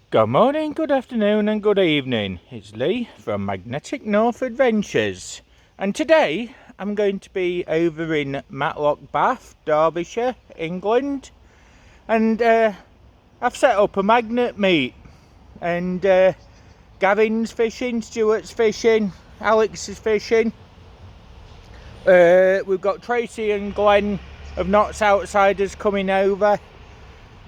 Good morning, good afternoon and good evening. It's Lee from Magnetic North Adventures, and today I'm going to be over in Matlock, Bath, Derbyshire, England, and I've set up a magnet meet, and Gavin's fishing, Stuart's fishing, Alex is fishing. We've got Tracy and Glenn of Knots Outsiders coming over.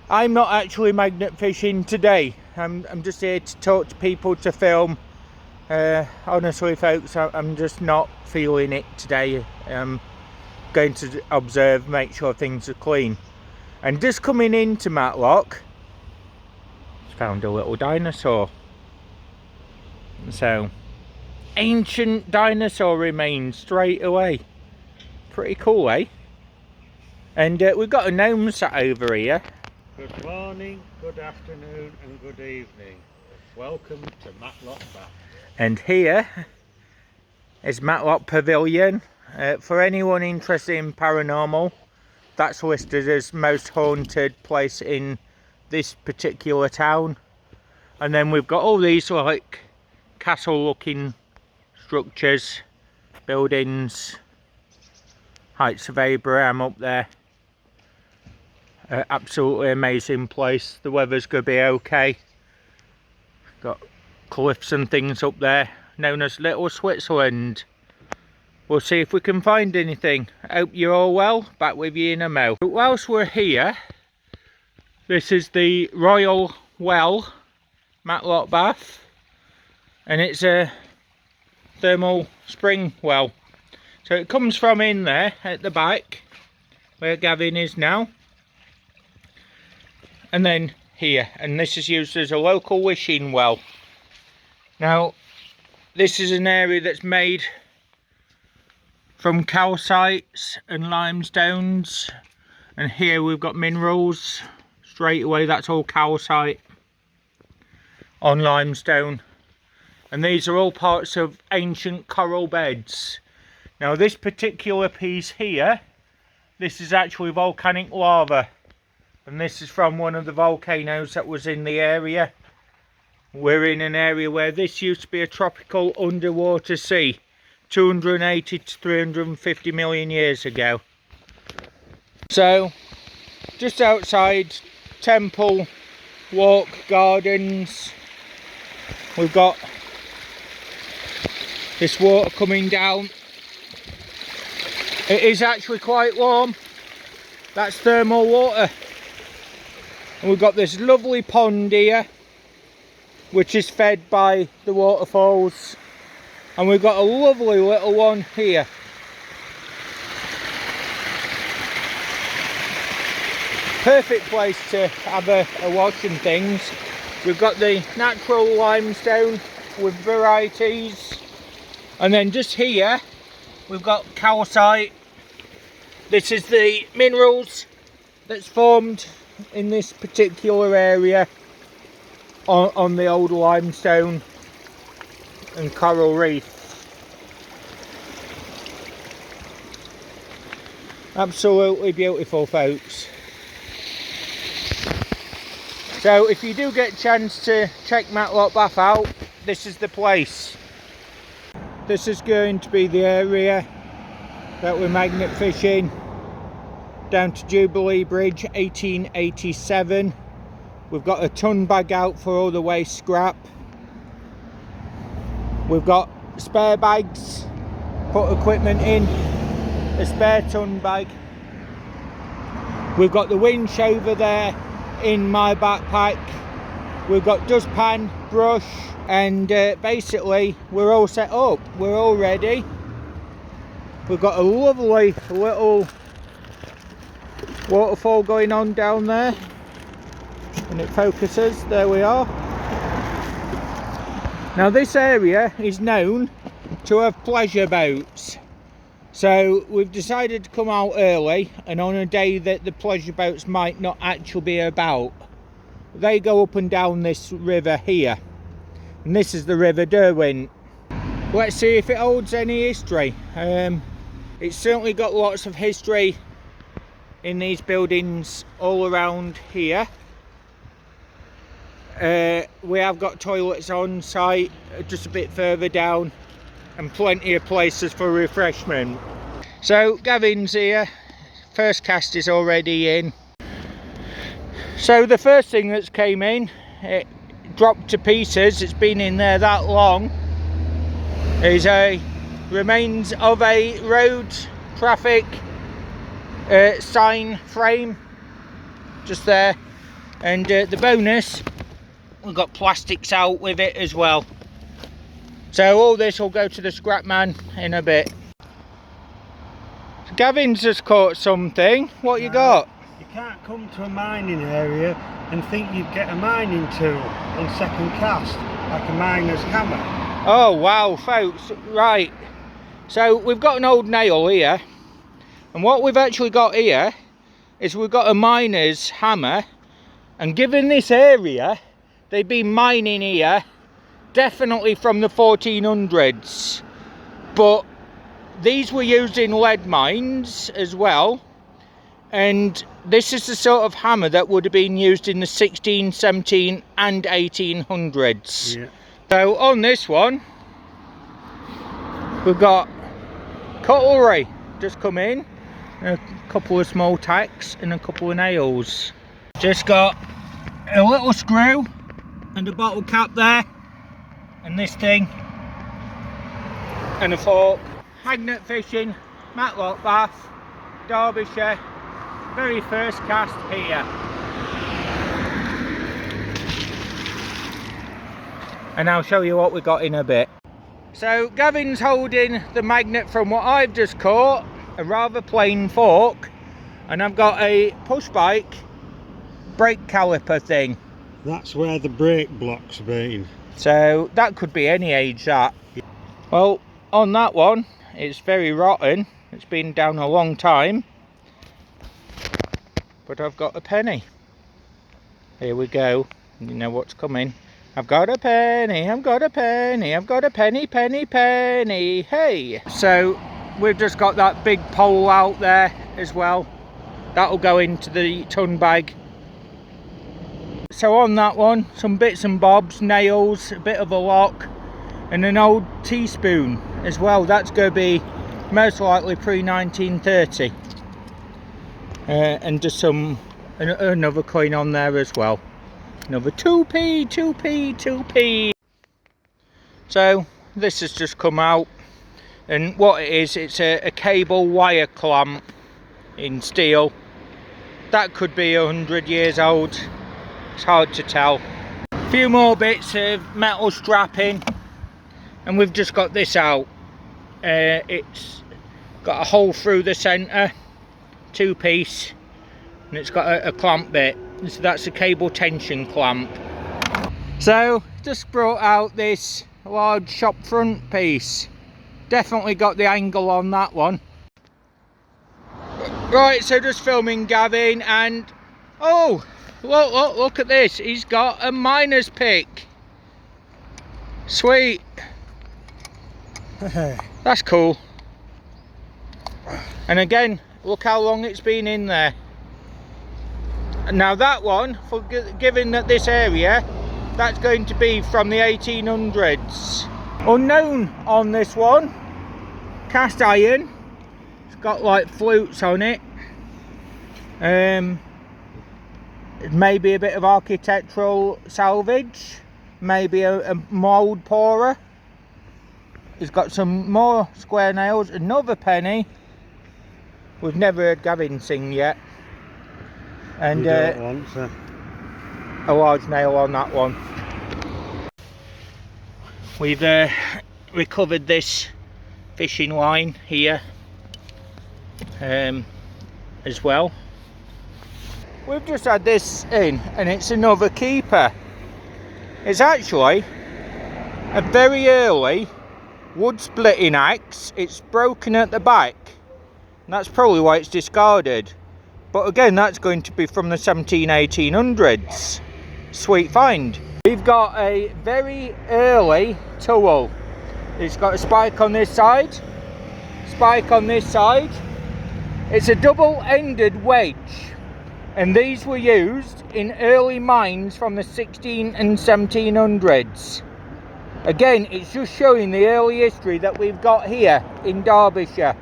I'm not actually magnet fishing today. I'm just here to talk to people, to film. Honestly folks, I'm just not feeling it today. I'm going to observe, make sure things are clean. And just coming into Matlock, found a little dinosaur. So, ancient dinosaur remains straight away. Pretty cool, eh? And we've got a gnome sat over here. Good morning, good afternoon and good evening. Welcome to Matlock Bath. And here is Matlock Pavilion. For anyone interested in paranormal, that's listed as most haunted place in this particular town. And then we've got all these like castle looking structures, buildings, Heights of Abraham up there. Absolutely amazing place. The weather's going to be okay. Got cliffs and things up there, known as Little Switzerland. We'll see if we can find anything. Hope you're all well. Back with you in a mo. But whilst we're here, this is the Royal Well, Matlock Bath, and it's a thermal spring well. So it comes from in there at the back, where Gavin is now. And then here, and this is used as a local wishing well. Now this is an area that's made from calcites and limestones, and here we've got minerals straight away. That's all calcite on limestone, and these are all parts of ancient coral beds. Now this particular piece here, this is actually volcanic lava. And this is from one of the volcanoes that was in the area. We're in an area where this used to be a tropical underwater sea 280 to 350 million years ago. So, just outside Temple Walk Gardens, we've got this water coming down. It is actually quite warm. That's thermal water. And we've got this lovely pond here, which is fed by the waterfalls, and we've got a lovely little one here. Perfect place to have a wash and things. We've got the natural limestone with varieties, and then just here we've got calcite. This is the minerals that's formed in this particular area on the old limestone and coral reef. Absolutely beautiful, folks. So if you do get a chance to check Matlock Bath out, this is the place. This is going to be the area that we're magnet fishing. Down to Jubilee Bridge, 1887. We've got a ton bag out for all the waste scrap. We've got spare bags, put equipment in, a spare ton bag. We've got the winch over there in my backpack. We've got dustpan, brush, and basically we're all set up. We're all ready. We've got a lovely little waterfall going on down there, and it focuses. There we are. Now this area is known to have pleasure boats, so we've decided to come out early, and on a day that the pleasure boats might not actually be about, they go up and down this river here, and this is the River Derwent. Let's see if it holds any history. It's certainly got lots of history in these buildings all around here. we have got toilets on site just a bit further down and plenty of places for refreshment. So Gavin's here, first cast is already in. So the first thing that's came in, it dropped to pieces, it's been in there that long, is a remains of a road traffic sign frame just there, and the bonus, we've got plastics out with it as well. So all this will go to the scrap man in a bit. Gavin's just caught something. What you got? You can't come to a mining area and think you'd get a mining tool on second cast, like a miner's hammer. Oh wow, folks, right. So we've got an old nail here, and what we've actually got here is we've got a miner's hammer, and given this area, they've been mining here definitely from the 1400s, but these were used in lead mines as well, and this is the sort of hammer that would have been used in the 16, 17 and 1800s. Yeah. So on this one, we've got cutlery just come in, a couple of small tacks and a couple of nails. Just got a little screw and a bottle cap there, and this thing, and a fork. Magnet fishing, Matlock Bath, Derbyshire, very first cast here. And I'll show you what we got in a bit. So Gavin's holding the magnet from what I've just caught, a rather plain fork, and I've got a push bike brake caliper thing. That's where the brake block's been. So that could be any age, that. Well, on that one, it's very rotten. It's been down a long time. But I've got a penny. Here we go. You know what's coming. I've got a penny, I've got a penny, I've got a penny, penny, penny, hey! So we've just got that big pole out there as well. That'll go into the ton bag. So on that one, some bits and bobs, nails, a bit of a lock, and an old teaspoon as well. That's going to be most likely pre-1930. And just another coin on there as well. Another 2p, 2p, 2p. So this has just come out, and what it is, it's a cable wire clamp in steel. That could be 100 years old. It's hard to tell. A few more bits of metal strapping, and we've just got this out. It's got a hole through the centre, 2-piece, and it's got a clamp bit. So that's a cable tension clamp. So just brought out this large shop front piece. Definitely got the angle on that one. Right, so just filming Gavin, and oh, look at this. He's got a miner's pick. Sweet. That's cool. And again, look how long it's been in there. Now that one, given that this area, that's going to be from the 1800s. Unknown on this one, cast iron. It's got like flutes on it. Maybe a bit of architectural salvage, maybe a mould pourer. It's got some more square nails, another penny. We've never heard Gavin sing yet. And a large nail on that one. We've recovered this fishing line here as well. We've just had this in, and it's another keeper. It's actually a very early wood splitting axe. It's broken at the back, and that's probably why it's discarded. But again, that's going to be from the 1800s. Sweet find. We've got a very early tool. It's got a spike on this side, spike on this side. It's a double-ended wedge, and these were used in early mines from the 16 and 1700s. Again, it's just showing the early history that we've got here in Derbyshire.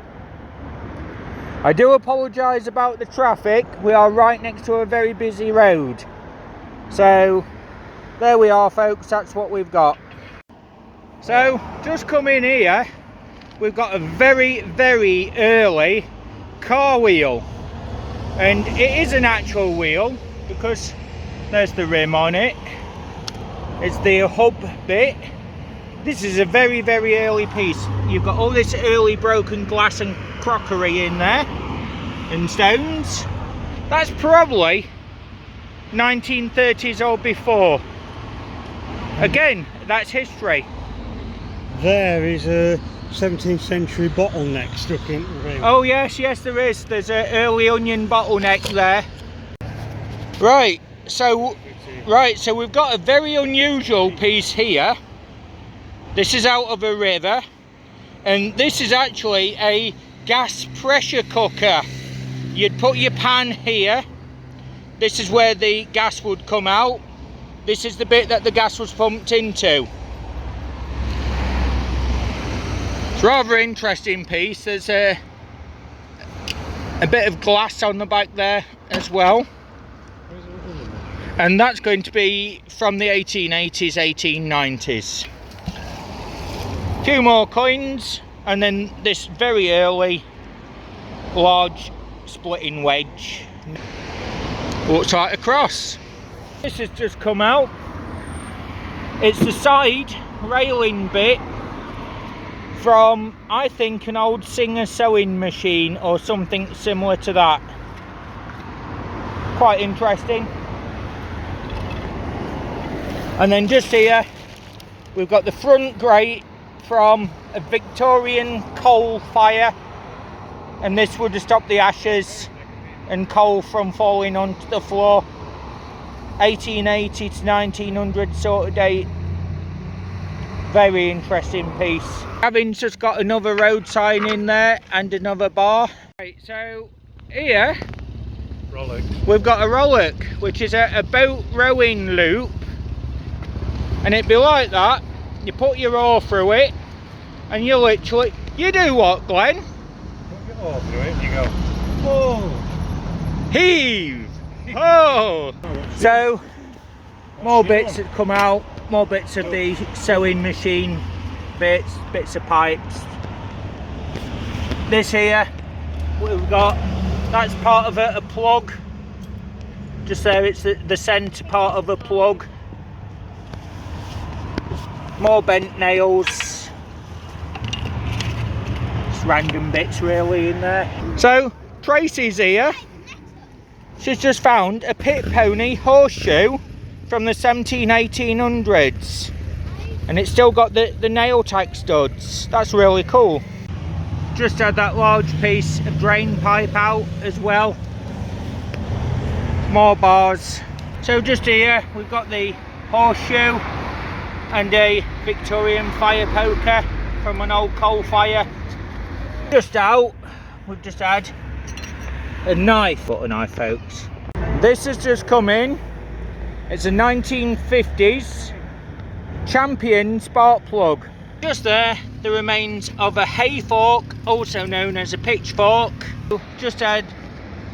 I do apologise about the traffic. We are right next to a very busy road. So there we are, folks, that's what we've got. So just come in here, we've got a very, very early car wheel. And it is an actual wheel because there's the rim on it. It's the hub bit. This is a very, very early piece. You've got all this early broken glass and crockery in there and stones. That's probably 1930s or before. Again, that's history. There is a 17th century bottleneck stuck into the rim. Oh yes, yes there is. There's an early onion bottleneck there. Right, so we've got a very unusual piece here. This is out of a river, and this is actually a gas pressure cooker. You'd put your pan here. This is where the gas would come out. This is the bit that the gas was pumped into. It's a rather interesting piece. There's a bit of glass on the back there as well. And that's going to be from the 1880s, 1890s. A few more coins, and then this very early large splitting wedge. Looks like a cross. This has just come out. It's the side railing bit from, I think, an old Singer sewing machine or something similar to that. Quite interesting. And then just here we've got the front grate from a Victorian coal fire, and this would have stopped the ashes and coal from falling onto the floor. 1880 to 1900 sort of date. Very interesting piece. Having just got another road sign in there and another bar. Right, so here we've got a relic, which is a boat rowing loop, and it'd be like that. You put your oar through it, and you literally, you do what, Glenn? Put your oar through it, you go, oh, heave, oh. So more bits that come out, more bits of the sewing machine bits of pipes. This here we've got, that's part of a plug. Just there, it's the centre part of a plug. More bent nails. Just random bits really in there. So Tracy's here. She's just found a pit pony horseshoe from the 1800s, and it's still got the nail tack studs. That's really cool. Just had that large piece of drain pipe out as well. More bars. So just here we've got the horseshoe and a Victorian fire poker from an old coal fire. Just out, we've just had a knife. What a knife, folks. This has just come in. It's a 1950s Champion spark plug. Just there, the remains of a hay fork, also known as a pitchfork. Just had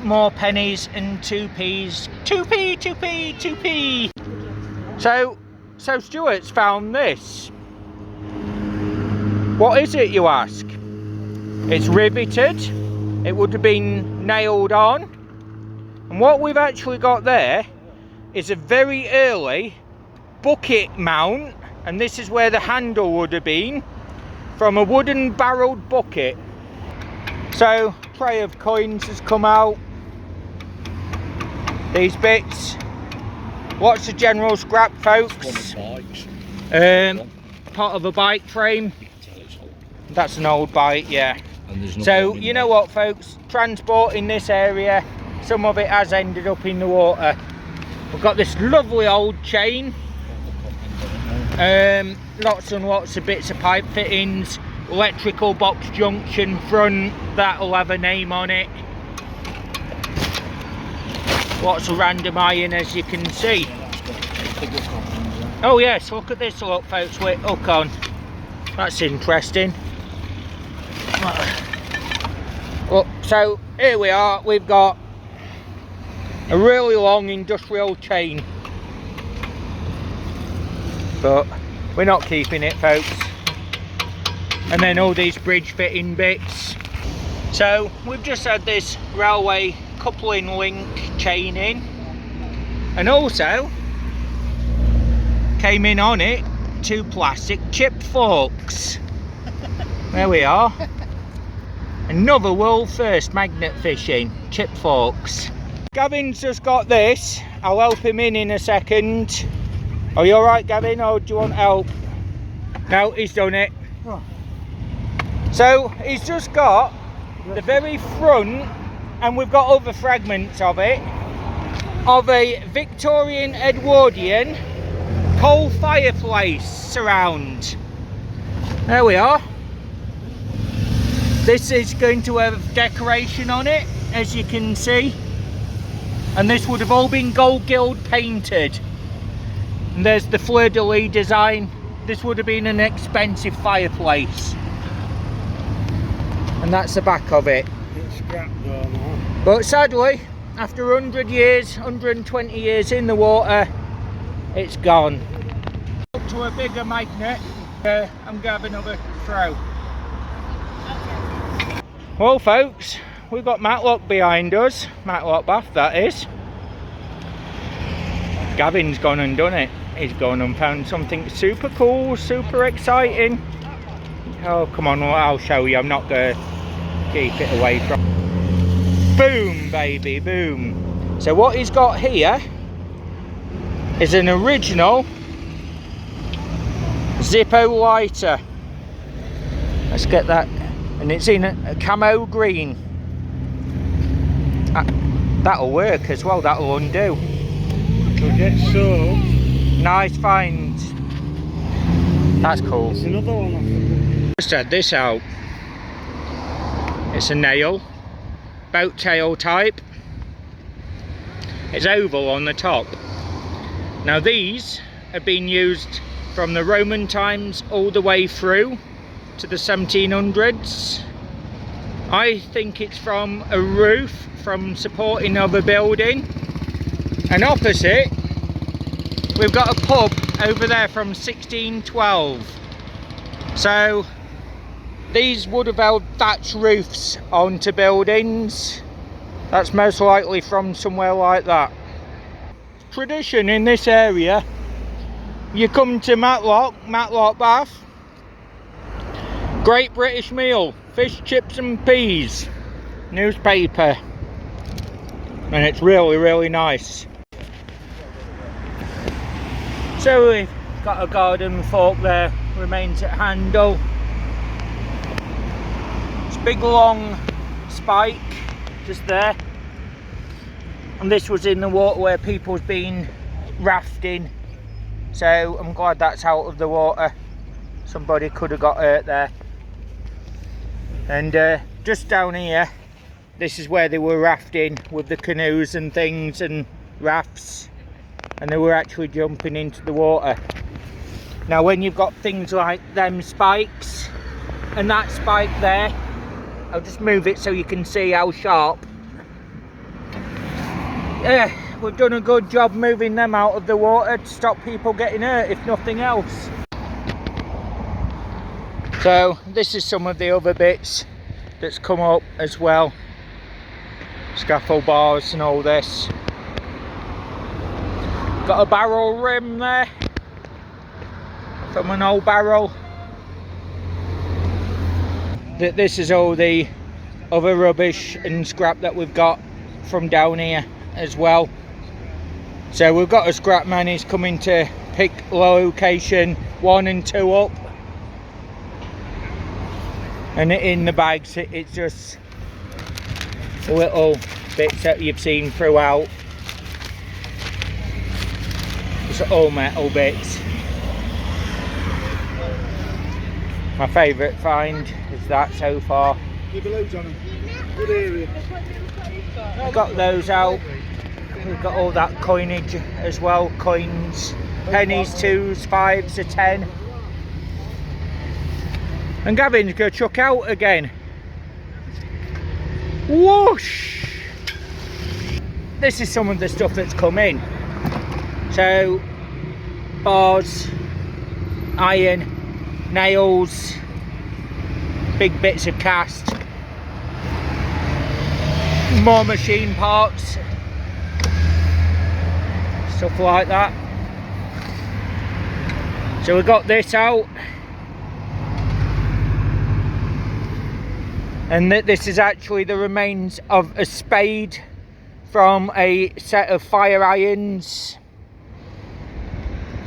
more pennies and 2p's. 2p, 2p, 2p. So Stuart's found this. What is it, you ask? It's riveted. It would have been nailed on. And what we've actually got there is a very early bucket mount, and this is where the handle would have been, from a wooden barreled bucket. So tray of coins has come out. These bits, lots of general scrap, folks. Part of a bike frame. That's an old bike, yeah. So you know what, folks, transport in this area, some of it has ended up in the water. We've got this lovely old chain, lots and lots of bits of pipe fittings, electrical box junction front, that'll have a name on it. lots of random iron, as you can see. Oh yes, look at this, look folks, with hook on. That's interesting. Well, so here we are, we've got a really long industrial chain, but we're not keeping it, folks. And then all these bridge fitting bits. So we've just had this railway coupling link chain in, and also came in on it 2 plastic chip forks. There we are. Another world first, magnet fishing, chip forks. Gavin's just got this. I'll help him in a second. Are you alright, Gavin, or do you want help? No, he's done it. Oh. So he's just got the very front, and we've got other fragments of it, of a Victorian Edwardian coal fireplace surround. There we are. This is going to have decoration on it, as you can see, and this would have all been gold gilt painted. And there's the fleur-de-lis design. This would have been an expensive fireplace, and that's the back of it. It's scrapped though now. But sadly, after 100 years, 120 years in the water, it's gone. Up to a bigger magnet. I'm going to have another throw. Well folks, we've got Matlock behind us, Matlock Bath that is. Gavin's gone and done it. He's gone and found something super cool, super exciting. Oh come on, I'll show you, I'm not going to keep it away from. Boom baby, boom. So what he's got here is an original Zippo lighter. Let's get that. And it's in a camo green. That'll work as well, that'll undo. It'll get so. Nice find. That's cool. There's another one off the... Just had this out. It's a nail, boat tail type. It's oval on the top. Now these have been used from the Roman times all the way through to the 1700s. I think it's from a roof, from supporting of a building. And opposite, we've got a pub over there from 1612. So these would have held thatch roofs onto buildings. That's most likely from somewhere like that. Tradition in this area, you come to Matlock Bath, great British meal, fish, chips and peas, newspaper, and it's really, really nice. So we've got a garden fork there, remains at handle. It's a big long spike just there, and this was in the water where people's been rafting, so I'm glad that's out of the water. Somebody could have got hurt there. And just down here, this is where they were rafting with the canoes and things and rafts, and they were actually jumping into the water. Now when you've got things like them spikes and that spike there, I'll just move it so you can see how sharp. Yeah, we've done a good job moving them out of the water to stop people getting hurt, if nothing else. So this is some of the other bits that's come up as well. Scaffold bars and all this. Got a barrel rim there from an old barrel. This is all the other rubbish and scrap that we've got from down here as well. So we've got a scrap man, he's coming to pick location 1 and 2 up. And in the bags it's just little bits that you've seen throughout. It's all metal bits. My favourite find is that so far. Keep the loads on them. Good area. Got those out. we've got all that coinage as well, coins, pennies, 2s, 5s, a 10. And Gavin's going to chuck out again. Whoosh! This is some of the stuff that's come in. So, bars, iron, nails, big bits of cast, more machine parts, stuff like that. So we got this out, and this is actually the remains of a spade from a set of fire irons.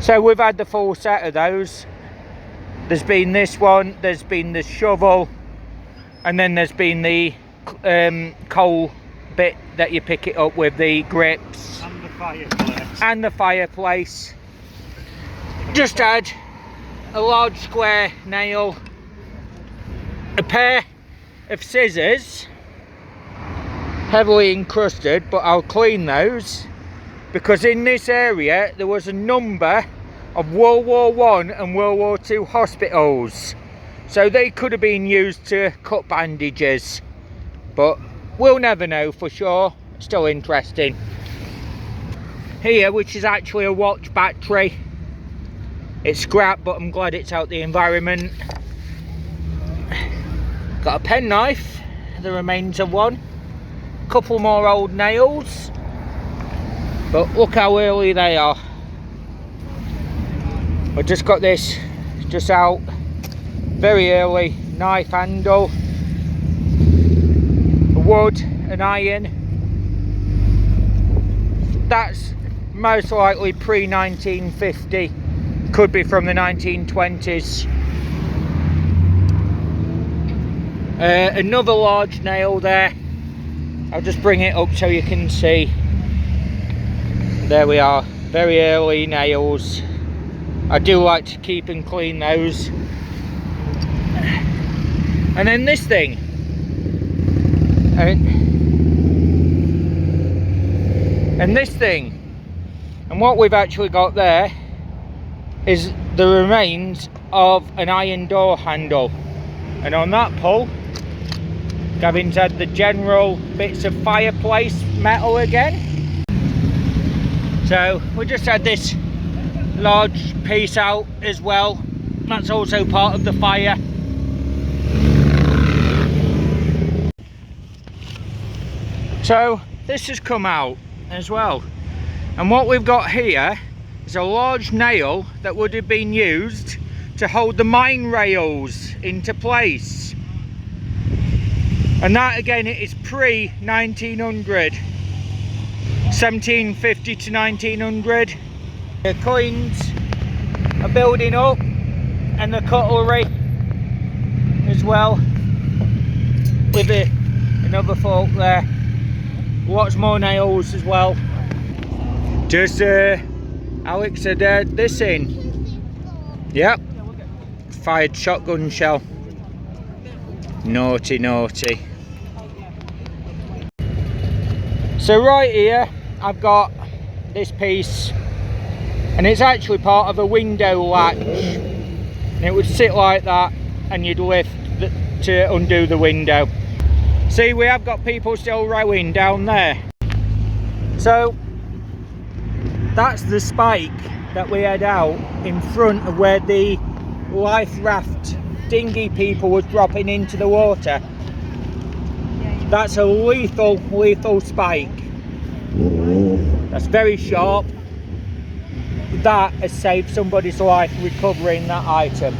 So we've had the full set of those. There's been this one, there's been the shovel, and then there's been the coal bit that you pick it up with, the grips. And the fireplace. And the fireplace. Just had a large square nail, a pair of scissors, heavily encrusted, but I'll clean those, because in this area there was a number of World War I and World War II hospitals, so they could have been used to cut bandages, but we'll never know for sure. Still interesting. Here, which is actually a watch battery, it's scrap, but I'm glad it's out the environment. Got a penknife, the remains of one, couple more old nails, but look how early they are. I just got this just out, very early, knife handle, wood and iron. That's most likely pre-1950, could be from the 1920s. Another large nail there. I'll just bring it up so you can see. There we are, very early nails. I do like to keep and clean those. And then this thing. And this thing. And what we've actually got there is the remains of an iron door handle. And on that pull, Gavin's had the general bits of fireplace metal again. So we just had this large piece out as well. That's also part of the fire. So this has come out as well. And what we've got here is a large nail that would have been used to hold the mine rails into place. And that again, it is pre-1900, 1750 to 1900. The coins are building up, and the cutlery as well, with another fork there. Lots more nails as well. Just Alex had this in. Yep. Fired shotgun shell. Naughty, naughty. So right here I've got this piece, and it's actually part of a window latch, and it would sit like that and you'd lift to undo the window. See, we have got people still rowing down there. So that's the spike that we had out in front of where the life raft dinghy people were dropping into the water. That's a lethal spike. That's very sharp. That has saved somebody's life recovering that item.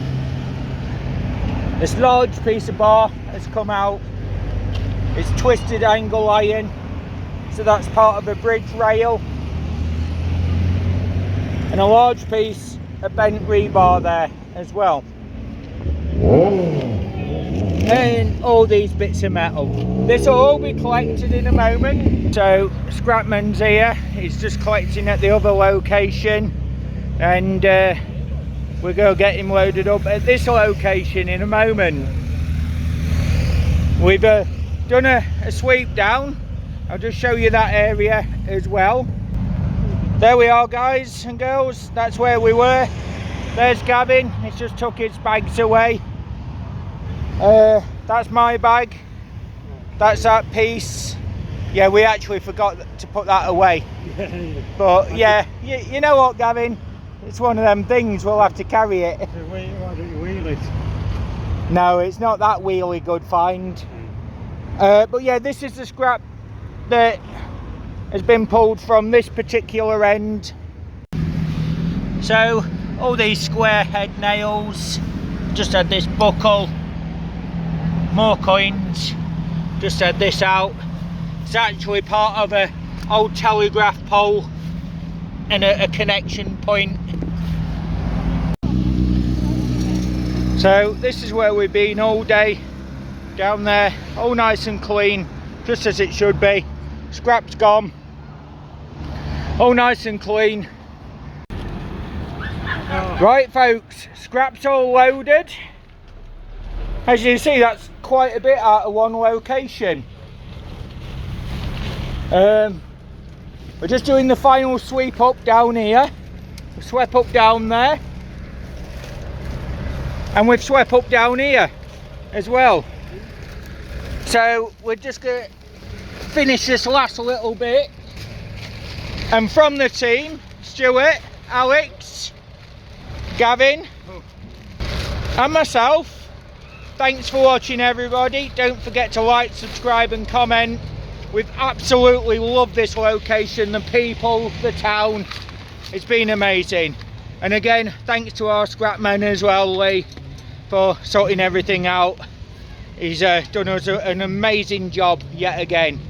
This large piece of bar has come out. It's twisted angle iron, so that's part of a bridge rail. And a large piece of bent rebar there as well. And all these bits of metal. This will all be collected in a moment. So Scrapman's here, he's just collecting at the other location, and we're going to get him loaded up at this location in a moment. We've done a sweep down I'll just show you that area as well. There we are, guys and girls, that's where we were. There's Gavin, he's just took his bags away. That's my bag, that's that piece. Yeah, we actually forgot to put that away. But yeah, you know what, Gavin? It's one of them things, we'll have to carry it. Why don't you wheel it? No, it's not that wheelie good find. But yeah, this is the scrap that has been pulled from this particular end. So, all these square head nails, just had this buckle, more coins, just had this out. It's actually part of a old telegraph pole and a connection point. So this is where we've been all day, down there, all nice and clean, just as it should be. Scrap's gone, all nice and clean. Right folks, scrap's all loaded. As you can see, that's quite a bit out of one location. We're just doing the final sweep up down here. We swept up down there, and we've swept up down here as well. So we're just going to finish this last little bit. And from the team, Stuart, Alex, Gavin and myself, thanks for watching everybody. Don't forget to like, subscribe and comment. We've absolutely loved this location, the people, the town. It's been amazing. And again, thanks to our scrapman as well, Lee, for sorting everything out. He's done us an amazing job yet again.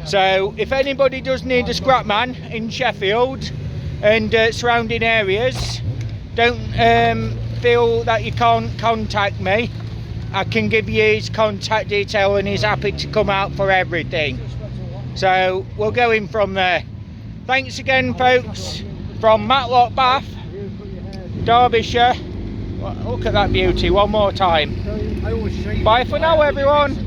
So if anybody does need a scrapman in Sheffield and surrounding areas, don't feel that you can't contact me. I can give you his contact detail and he's happy to come out for everything. So we'll go in from there. Thanks again folks, from Matlock, Bath, Derbyshire. Look at that beauty one more time. Bye for now everyone.